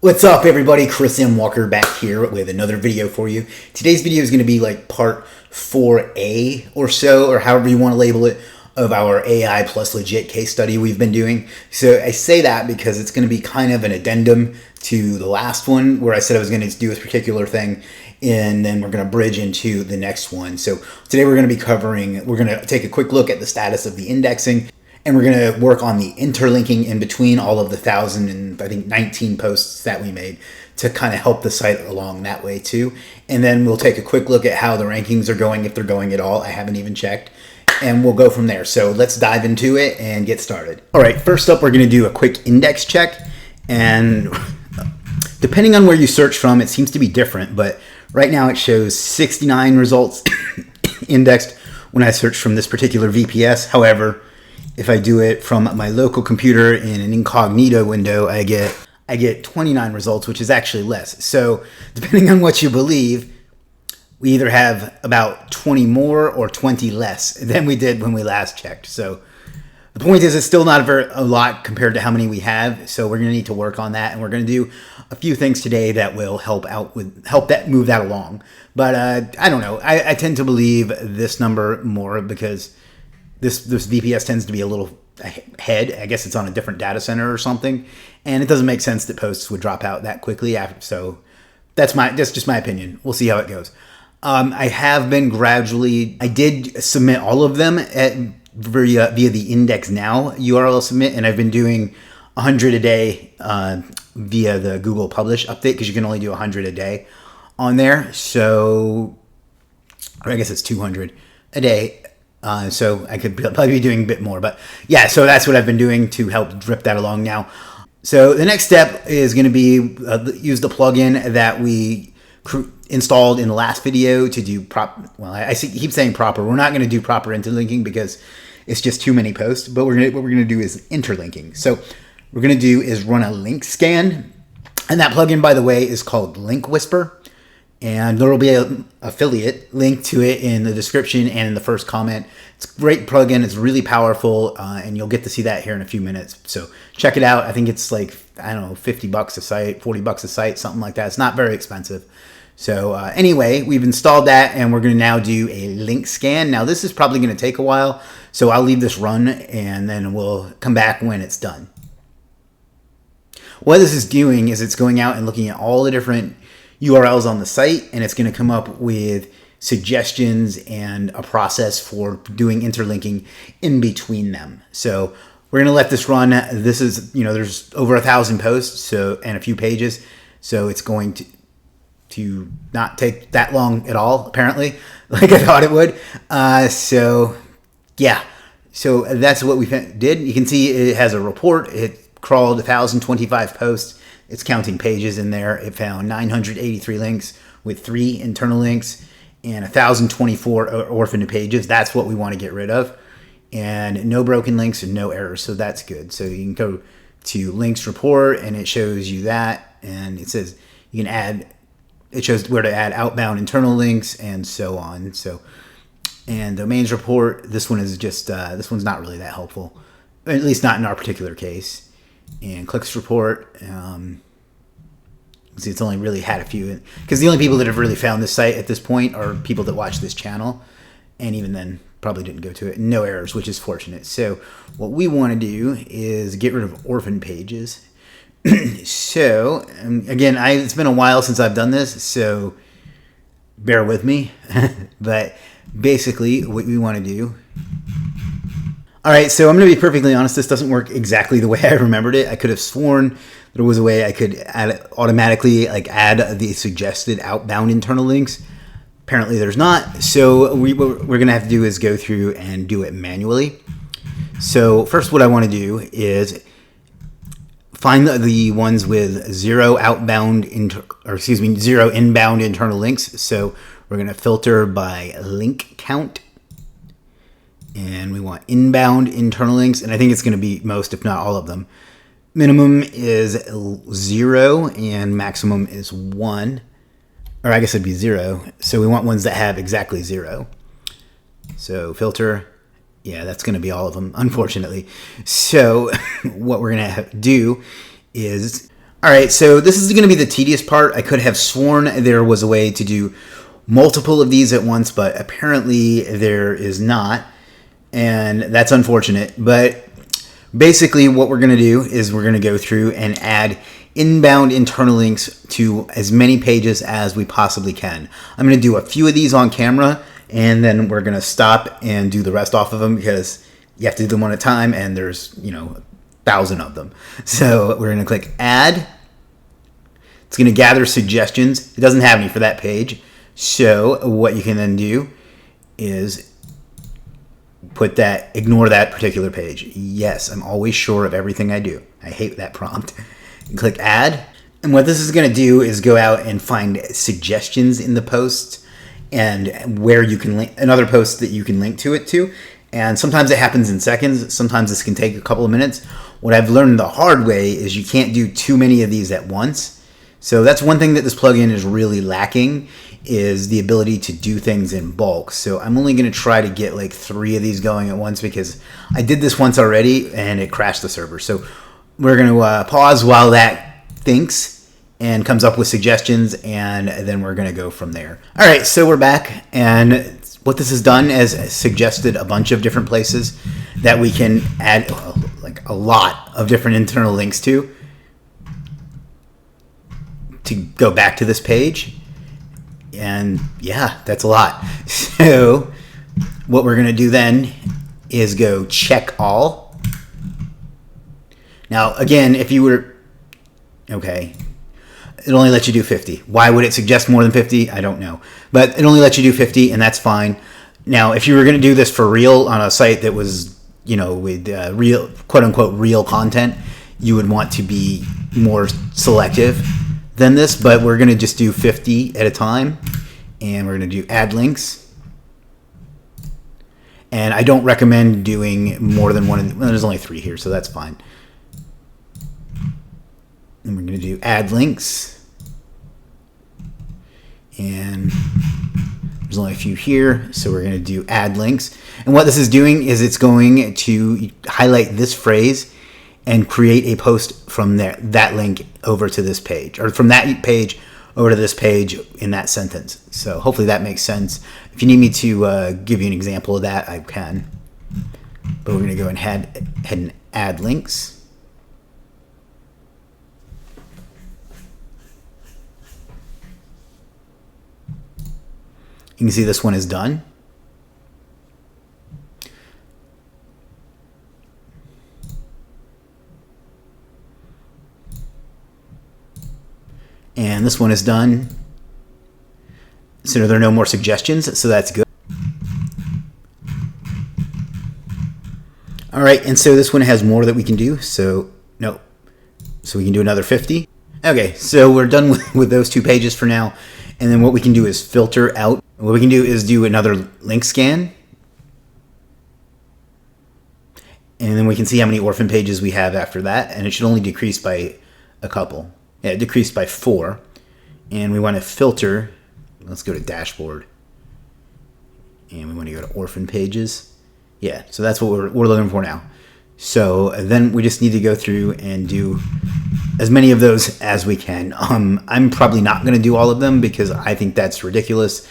What's up, everybody? Chris M. Walker back here with another video for you. Today's video is going to be like part 4A or so, or however you want to label it, of our AI plus Legiit case study we've been doing. So I say that because it's going to be kind of an addendum to the last one where I said I was going to do a particular thing, and then we're going to bridge into the next one. So today we're going to take a quick look at the status of the indexing, and we're going to work on the interlinking in between all of the 1,019 posts that we made to kind of help the site along that way too. And then we'll take a quick look at how the rankings are going, if they're going at all. I haven't even checked. And we'll go from there. So let's dive into it and get started. All right, first up, we're going to do a quick index check. And depending on where you search from, it seems to be different. But right now it shows 69 results indexed when I search from this particular VPS. However, if I do it from my local computer in an incognito window, I get 29 results, which is actually less. So depending on what you believe, we either have about 20 more or 20 less than we did when we last checked. So the point is, it's still not a lot compared to how many we have. So we're going to need to work on that, and we're going to do a few things today that will help that move that along. But I don't know. I tend to believe this number more because this VPS tends to be a little ahead. I guess it's on a different data center or something, and it doesn't make sense that posts would drop out that quickly after. So that's just my opinion. We'll see how it goes. I have been gradually. I did submit all of them via the Index Now URL submit, and I've been doing 100 a day via the Google Publish update, because you can only do 100 a day on there. So, or I guess it's 200 a day. So I could probably be doing a bit more, but yeah, so that's what I've been doing to help drip that along now. So the next step is going to be use the plugin that we installed in the last video to do I keep saying proper. We're not going to do proper interlinking because it's just too many posts, but what we're going to do is interlinking. So what we're going to do is run a link scan, and that plugin, by the way, is called Link Whisper. And there will be an affiliate link to it in the description and in the first comment. It's a great plugin. It's really powerful, and you'll get to see that here in a few minutes. So check it out. I think it's like, I don't know, $50 a site, $40 a site, something like that. It's not very expensive. So anyway, we've installed that, and we're going to now do a link scan. Now, this is probably going to take a while, so I'll leave this run, and then we'll come back when it's done. What this is doing is it's going out and looking at all the different URLs on the site, and it's going to come up with suggestions and a process for doing interlinking in between them. So we're going to let this run. This is, there's over 1,000 posts, and a few pages, so it's going to not take that long at all, apparently, like I thought it would. So yeah, so that's what we did. You can see it has a report. It crawled 1,025 posts. It's counting pages in there. It found 983 links with 3 internal links and 1,024 orphaned pages. That's what we want to get rid of. And no broken links and no errors, so that's good. So you can go to links report, and it shows you that, and it says you can add, it shows where to add outbound internal links and so on. So, and domains report, this one is just, this one's not really that helpful, at least not in our particular case. And clicks report, see, it's only really had a few, because the only people that have really found this site at this point are people that watch this channel, and even then probably didn't go to it. No errors, which is fortunate. So what we want to do is get rid of orphan pages. So again, it's been a while since I've done this, so bear with me. But basically what we want to do, all right, so I'm going to be perfectly honest. This doesn't work exactly the way I remembered it. I could have sworn there was a way I could automatically add the suggested outbound internal links. Apparently there's not. So what we're going to have to do is go through and do it manually. So first, what I want to do is find the ones with zero inbound internal links. So we're going to filter by link count. And we want inbound internal links, and I think it's going to be most, if not all of them. Minimum is 0, and maximum is 1. Or I guess it'd be 0. So we want ones that have exactly 0. So filter, Yeah, that's going to be all of them, unfortunately. So what we're going to do is, All right, so this is going to be the tedious part. I could have sworn there was a way to do multiple of these at once, but apparently there is not, and that's unfortunate. But basically what we're going to do is we're going to go through and add inbound internal links to as many pages as we possibly can. I'm going to do a few of these on camera, and then we're going to stop and do the rest off of them because you have to do them one at a time, and there's, 1,000 of them. So we're going to click add. It's going to gather suggestions. It doesn't have any for that page. So what you can then do is ignore that particular page. Yes, I'm always sure of everything I do. I hate that prompt. Click add. And what this is going to do is go out and find suggestions in the post and where you can link another post that you can link to it to. And sometimes it happens in seconds. Sometimes this can take a couple of minutes. What I've learned the hard way is you can't do too many of these at once. So that's one thing that this plugin is really lacking, is the ability to do things in bulk. So I'm only going to try to get like 3 of these going at once because I did this once already and it crashed the server. So we're going to pause while that thinks and comes up with suggestions, and then we're going to go from there. All right, so we're back, and what this has done is suggested a bunch of different places that we can add like a lot of different internal links to go back to this page. And yeah, that's a lot. So what we're going to do then is go check all. Now, again, if you were, okay, it only lets you do 50. Why would it suggest more than 50? I don't know. But it only lets you do 50, and that's fine. Now, if you were going to do this for real on a site that was, with real, quote unquote, real content, you would want to be more selective than this, but we're going to just do 50 at a time, and we're going to do add links. And I don't recommend doing more than one. Well, there's only 3 here, so that's fine. And we're going to do add links, and there's only a few here, so we're going to do add links. And what this is doing is it's going to highlight this phrase and create a post from there, that link over to this page, or from that page over to this page in that sentence. So hopefully that makes sense. If you need me to give you an example of that, I can. But we're going to go ahead and add links. You can see this one is done. And this one is done. So there are no more suggestions, so that's good. All right, and so this one has more that we can do. So no, so we can do another 50. Okay, so we're done with those 2 pages for now. And then what we can do is filter out. What we can do is do another link scan. And then we can see how many orphan pages we have after that. And it should only decrease by a couple. Yeah, it decreased by 4. And we want to filter. Let's go to dashboard. And we want to go to orphan pages. Yeah, so that's what we're looking for now. So then we just need to go through and do as many of those as we can. I'm probably not going to do all of them because I think that's ridiculous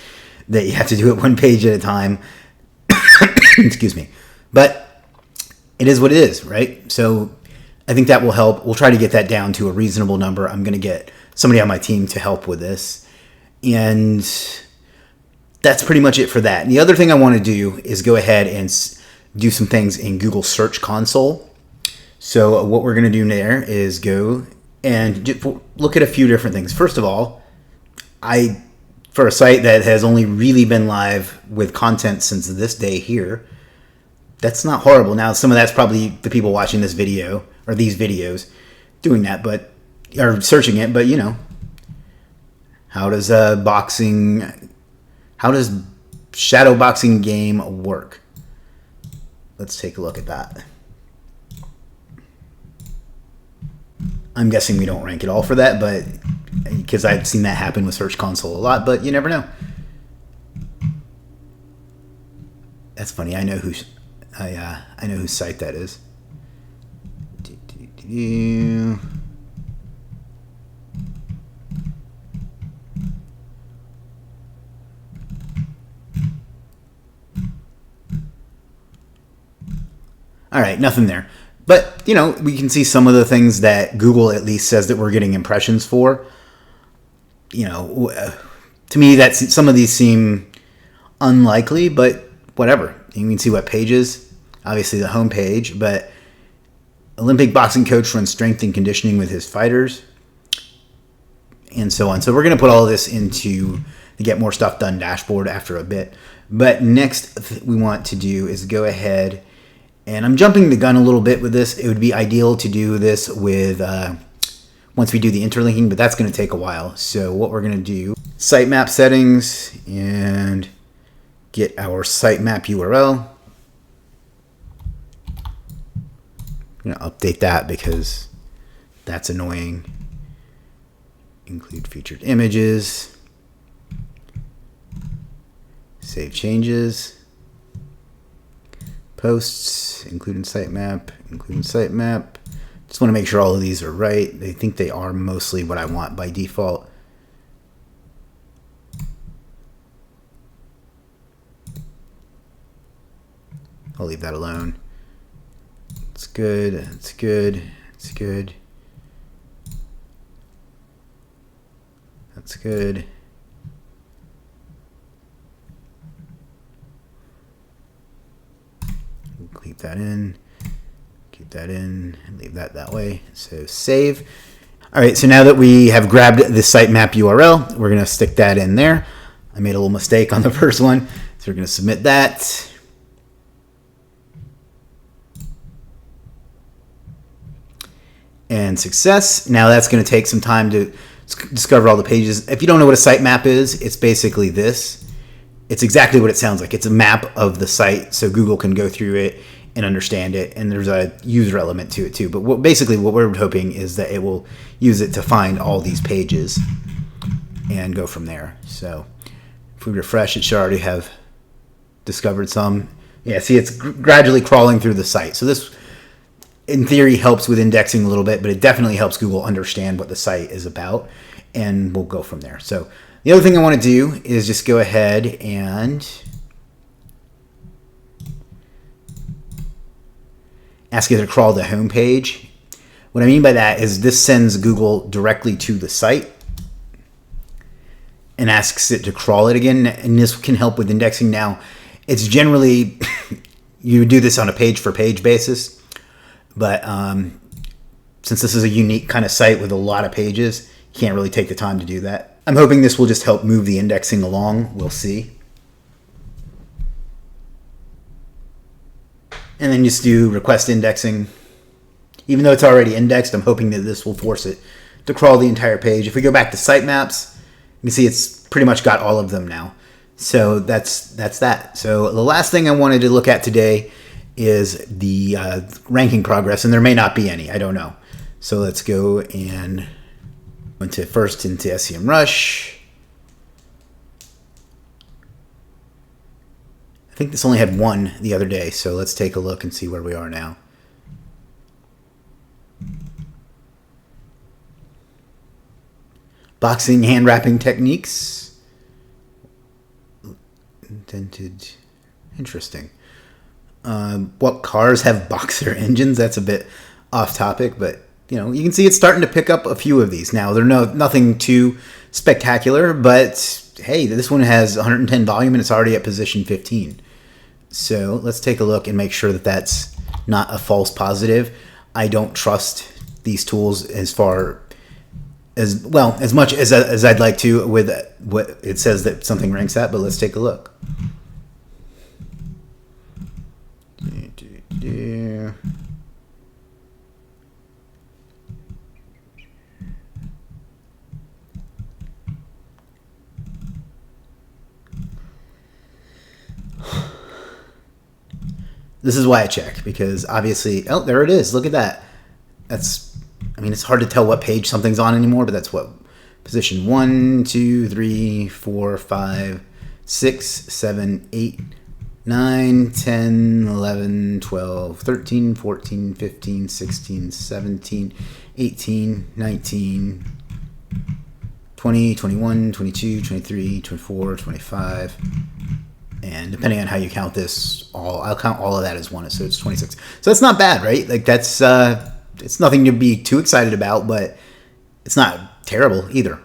that you have to do it 1 page at a time. Excuse me. But it is what it is, right? So I think that will help. We'll try to get that down to a reasonable number. I'm going to get somebody on my team to help with this. And that's pretty much it for that. And the other thing I want to do is go ahead and do some things in Google Search Console. So what we're going to do there is go and look at a few different things. First of all, for a site that has only really been live with content since this day here, that's not horrible. Now, some of that's probably the people watching this video or these videos doing that, but or searching it. But how does shadow boxing game work? Let's take a look at that. I'm guessing we don't rank at all for that, but because I've seen that happen with Search Console a lot, but you never know. That's funny. I know whose site that is. All right, nothing there. But, you know, we can see some of the things that Google at least says that we're getting impressions for. You know, to me, some of these seem unlikely, but whatever. You can see what pages. Obviously, the home page, but Olympic boxing coach runs strength and conditioning with his fighters, and so on. So we're going to put all of this into the Get More Stuff Done dashboard after a bit. But next we want to do is go ahead, and I'm jumping the gun a little bit with this. It would be ideal to do this with once we do the interlinking, but that's going to take a while. So what we're going to do, sitemap settings, and get our sitemap URL. I'm going to update that because that's annoying. Include featured images. Save changes. Posts, including sitemap, including sitemap. Just want to make sure all of these are right. I think they are mostly what I want by default. I'll leave that alone. It's good, it's good, it's good. That's good. Keep that in, and leave that way. So save. All right, so now that we have grabbed the sitemap URL, we're gonna stick that in there. I made a little mistake on the first one, so we're gonna submit that. And success. Now that's going to take some time to discover all the pages. If you don't know what a sitemap is, it's basically this. It's exactly what it sounds like. It's a map of the site so Google can go through it and understand it. And there's a user element to it too. But basically what we're hoping is that it will use it to find all these pages and go from there. So if we refresh, it should already have discovered some. Yeah, see, it's gradually crawling through the site. So this, in theory, helps with indexing a little bit, but it definitely helps Google understand what the site is about, and we'll go from there. So the other thing I want to do is just go ahead and ask it to crawl the home page. What I mean by that is this sends Google directly to the site and asks it to crawl it again, and this can help with indexing. Now, it's generally, you would do this on a page-for-page basis, but since this is a unique kind of site with a lot of pages, you can't really take the time to do that. I'm hoping this will just help move the indexing along. We'll see. And then just do request indexing. Even though it's already indexed, I'm hoping that this will force it to crawl the entire page. If we go back to sitemaps, you can see it's pretty much got all of them now. So that's that. So the last thing I wanted to look at today is the ranking progress, and there may not be any. I don't know. So let's go and into SEMrush. I think this only had one the other day, so let's take a look and see where we are now. Boxing hand wrapping techniques. Indented. Interesting. What cars have boxer engines? That's a bit off topic, but you know, you can see it's starting to pick up a few of these now. They're nothing too spectacular, but hey, this one has 110 volume and it's already at position 15. So let's take a look and make sure that that's not a false positive. I don't trust these tools as much as I'd like to with what it says that something ranks at, but let's take a look. This is why I check, because obviously, oh, there it is. Look at that. I mean, it's hard to tell what page something's on anymore, but that's what position 1, 2, 3, 4, 5, 6, 7, 8, 9, 10, 11, 12, 13, 14, 15, 16, 17, 18, 19, 20, 21, 22, 23, 24, 25, and and depending on how you count this, I'll count all of that as one, so it's 26. So that's not bad, right? Like that's it's nothing to be too excited about, but it's not terrible either.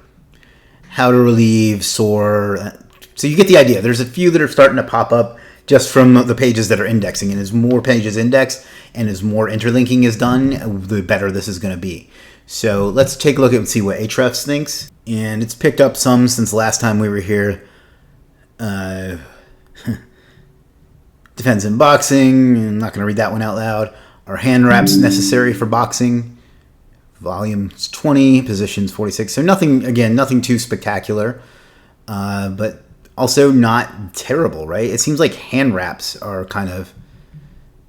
How to relieve sore. So you get the idea. There's a few that are starting to pop up just from the pages that are indexing, and as more pages index and as more interlinking is done, the better this is going to be. So let's take a look and see what Ahrefs thinks. And it's picked up some since the last time we were here. Defense in boxing. I'm not going to read that one out loud. Are hand wraps necessary for boxing? Volume's 20, positions 46. So nothing, again, nothing too spectacular, but also not terrible, right? It seems like hand wraps are kind of,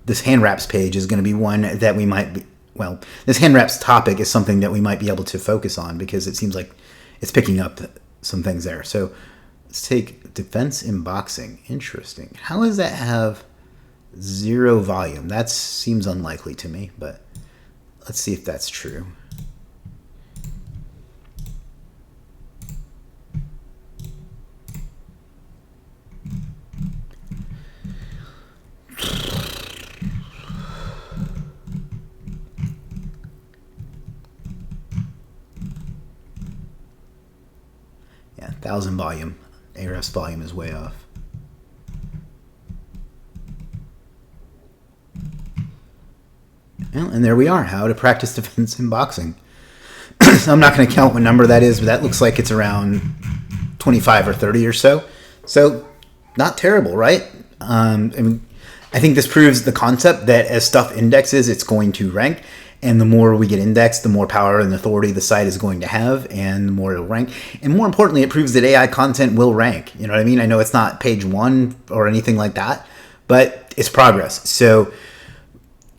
this hand wraps page is going to be one that we might be, well, this hand wraps topic is something that we might be able to focus on because it seems like it's picking up some things there. So let's take defense in boxing. Interesting. How does that have 0 volume? That seems unlikely to me, but let's see if that's true. Yeah, 1,000 volume. Ahrefs volume is way off. Well, and there we are. How to practice defense in boxing. I'm not going to count what number that is, but that looks like it's around 25 or 30 or so. So not terrible, right? I mean, I think this proves the concept that as stuff indexes, it's going to rank. And the more we get indexed, the more power and authority the site is going to have, and the more it'll rank. And more importantly, it proves that AI content will rank. You know what I mean? I know it's not page 1 or anything like that, but it's progress. So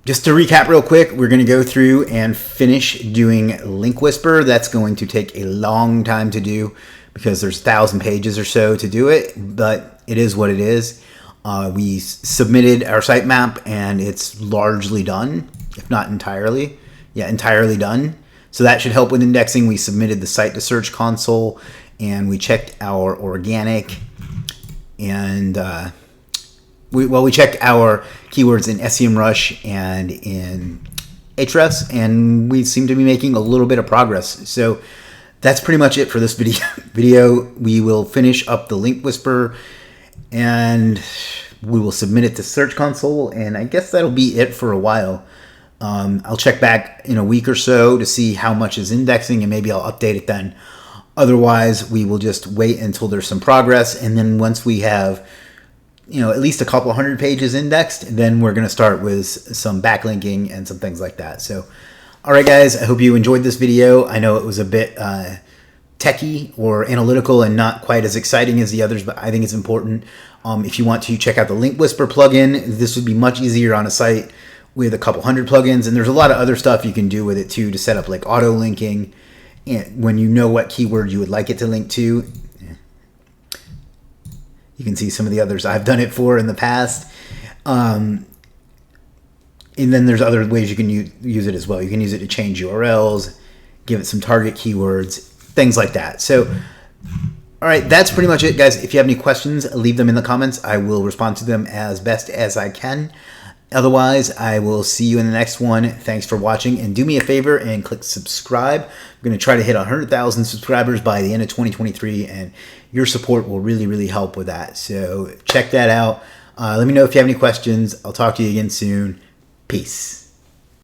just to recap real quick, we're going to go through and finish doing Link Whisper. That's going to take a long time to do because there's 1,000 pages or so to do it, but it is what it is. We submitted our sitemap and it's largely done, if not entirely. Yeah, entirely done. So that should help with indexing. We submitted the site to Search Console and we checked our organic and we checked our keywords in SEMrush and in Ahrefs, and we seem to be making a little bit of progress. So that's pretty much it for this video. We will finish up the Link Whisper and we will submit it to Search Console, and I guess that'll be it for a while. I'll check back in a week or so to see how much is indexing, and maybe I'll update it then. Otherwise, we will just wait until there's some progress, and then once we have at least a couple hundred pages indexed, then we're going to start with some backlinking and some things like that. So, all right, guys, I hope you enjoyed this video. I know it was a bit techie or analytical and not quite as exciting as the others, but I think it's important. If you want to check out the Link Whisper plugin, this would be much easier on a site with a couple hundred plugins, and there's a lot of other stuff you can do with it too to set up like auto linking, and when you know what keyword you would like it to link to. You can see some of the others I've done it for in the past. And then there's other ways you can use it as well. You can use it to change URLs, give it some target keywords, things like that. So, all right, that's pretty much it, guys. If you have any questions, leave them in the comments. I will respond to them as best as I can. Otherwise, I will see you in the next one. Thanks for watching, and do me a favor and click subscribe. I'm going to try to hit 100,000 subscribers by the end of 2023, and your support will really, really help with that. So check that out. Let me know if you have any questions. I'll talk to you again soon. Peace.